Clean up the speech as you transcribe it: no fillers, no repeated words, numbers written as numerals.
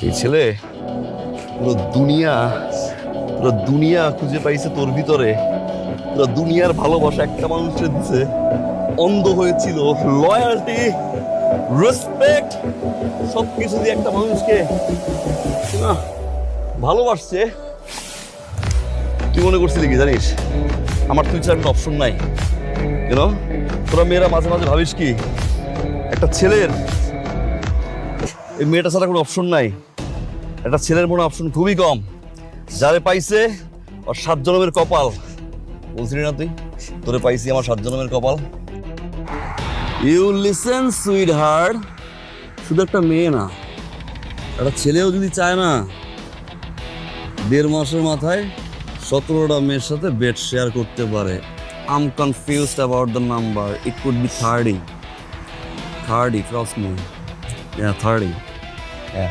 এই ছেলে পুরো দুনিয়া খুঁজে পাইছে তোর ভিতরে। পুরো দুনিয়ার ভালোবাসা একটা মানুষের দিছে, অন্ধ হয়েছিল। লয়ালটি, রেসপেক্ট সবকিছু দিয়ে একটা মানুষকে না ভালোবাসছে। তুই মনে করছিলি কি জানিস, আমার তুই ছাড়া কোনো অপশন নাই? ইউনো, তোরা মেয়েরা মাঝে মাঝে ভাবিস কি একটা ছেলের এই মেয়েটা ছাড়া কোনো অপশন নাই? একটা ছেলের মনে অপশন খুবই কম। যারে পাইছে ওর 7 জন্মের কপাল। বলছিলি না তুই, তোরে পাইছি আমার 7 জন্মের কপাল। ইউ লিসেন সুইট হার্ট, শুধু একটা মেয়ে না, একটা ছেলেও যদি চায় না, 1.5 মাসের মাথায় 17টা মেয়ের সাথে বেড শেয়ার করতে পারে। I am confused about the number, it could be 30, trust me. Yeah, 30. Yeah.